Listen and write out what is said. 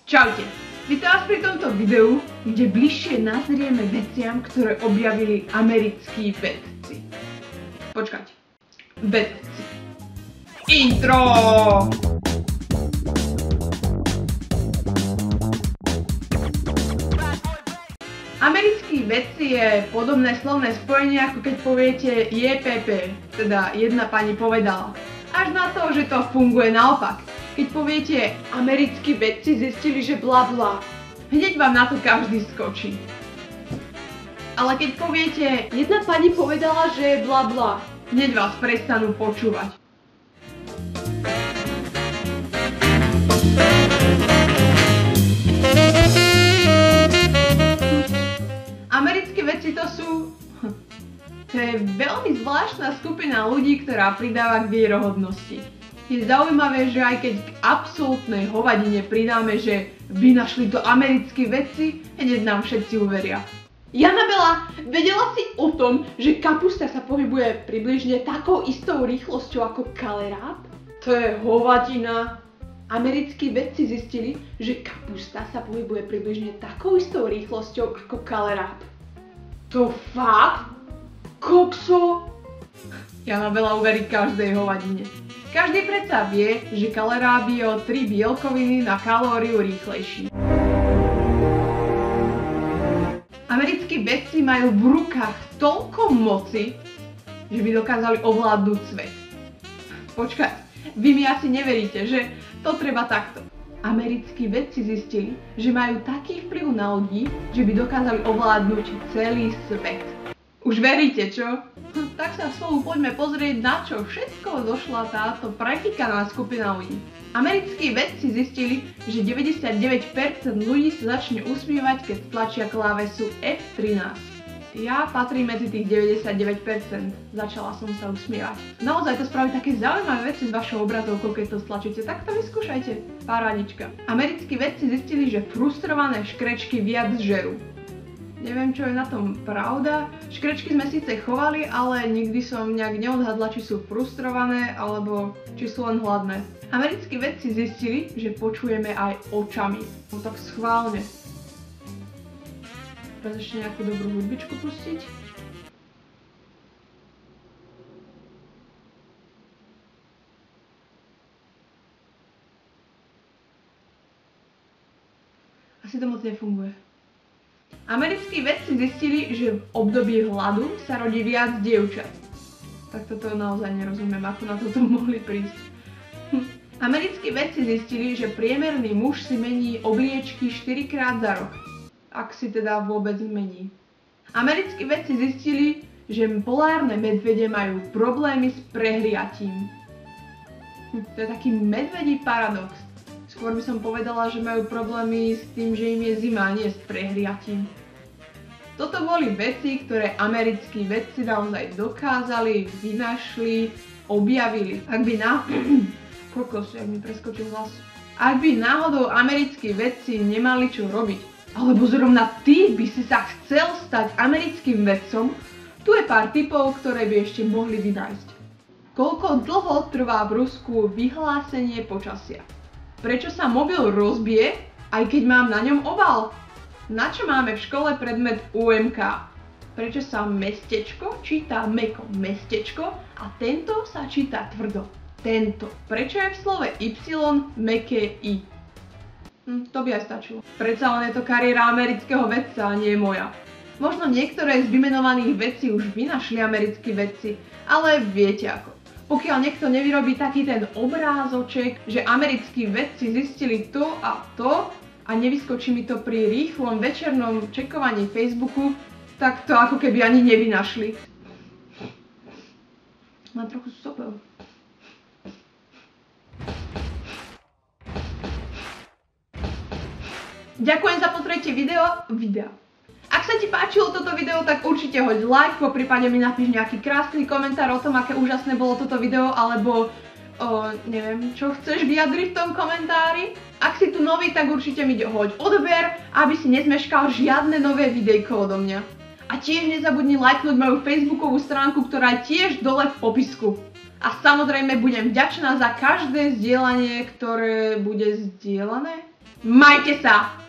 Čaute! Vítam vás pri tomto videu, kde bližšie nazrieme veciam, ktoré objavili americkí vedci. Počkať. Vedci. Intro! Americkí vedci je podobné slovné spojenie, ako keď poviete JPP, teda jedna pani povedala. Až na to, že to funguje naopak. Keď poviete americkí vedci zistili, že bla bla, hneď vám na to každý skočí. Ale keď poviete jedna pani povedala, že je bla bla, hneď vás prestanú počúvať. Americkí vedci to je veľmi zvláštna skupina ľudí, ktorá pridáva k vierohodnosti. Je zaujímavé, že aj keď k absolútnej hovadine pridáme, že vynašli to americkí vedci, hneď nám všetci uveria. Janabela, vedela si o tom, že kapusta sa pohybuje približne takou istou rýchlosťou ako kalerát? To je hovadina. Americkí vedci zistili, že kapusta sa pohybuje približne takou istou rýchlosťou ako kalerát. To fakt? Kokso? Janabela uverí každej hovadine. Každý predsa vie, že kalerát je o 3 bielkoviny na kalóriu rýchlejší. Americkí vedci majú v rukách toľko moci, že by dokázali ovládnuť svet. Počkaj, vy mi asi neveríte, že to treba takto. Americkí vedci zistili, že majú taký vplyv na ľudí, že by dokázali ovládnuť celý svet. Už veríte, čo? Tak sa spolu poďme pozrieť, na čo všetko došla táto prefikaná skupina ľudí. Americkí vedci zistili, že 99% ľudí sa začne usmievať, keď stlačia klávesu F13. Ja patrím medzi tých 99%. Začala som sa usmievať. Naozaj to spraví také zaujímavé veci s vašou obrazovkou, keď to stlačíte. Tak to vyskúšajte. Parádička. Americkí vedci zistili, že frustrované škrečky viac žerú. Neviem, čo je na tom pravda. Škrečky sme síce chovali, ale nikdy som nejak neodhadla, či sú frustrované, alebo či sú len hladné. Americkí vedci zistili, že počujeme aj očami. No tak schválne. Teraz ešte nejakú dobrú hudbičku pustiť. Asi to moc nefunguje. Americkí vedci zistili, že v období hladu sa rodí viac dievčat. Tak toto naozaj nerozumiem, ako na toto mohli prísť. Americkí vedci zistili, že priemerný muž si mení obliečky 4-krát za rok. Ak si teda vôbec mení. Americkí vedci zistili, že polárne medvede majú problémy s prehriatím. To je taký medvedí paradox. Skôr by som povedala, že majú problémy s tým, že im je zima, nie s prehriatím. Toto boli veci, ktoré americkí vedci naozaj dokázali, vynašli, objavili. Ak by náhodou americkí vedci nemali čo robiť, alebo zrovna ty by si sa chcel stať americkým vedcom, tu je pár tipov, ktoré by ešte mohli vynájsť. Koľko dlho trvá v Rusku vyhlásenie počasia? Prečo sa mobil rozbije, aj keď mám na ňom obal? Na čo máme v škole predmet UMK? Prečo sa mestečko číta mäko mestečko a tento sa číta tvrdo tento? Prečo je v slove Y mäkké I? To by aj stačilo. Predsa len je to kariéra amerického vedca, a nie moja. Možno niektoré z vymenovaných vecí už vynašli americkí vedci, ale viete ako. Pokiaľ niekto nevyrobí taký ten obrázoček, že americkí vedci zistili to a nevyskočí mi to pri rýchlom večernom čekovaní Facebooku, tak to ako keby ani nevynašli. Mám trochu sopel. Ďakujem za pozrietie videa. Ak sa ti páčilo toto video, tak určite hoď like, poprípade mi napíš nejaký krásny komentár o tom, aké úžasné bolo toto video, alebo neviem, čo chceš vyjadriť v tom komentári. Ak si tu nový, tak určite mi hoď odber, aby si nezmeškal žiadne nové videjko odo mňa. A tiež nezabudni lajknúť moju facebookovú stránku, ktorá je tiež dole v popisku. A samozrejme budem vďačná za každé zdieľanie, ktoré bude zdieľané. Majte sa!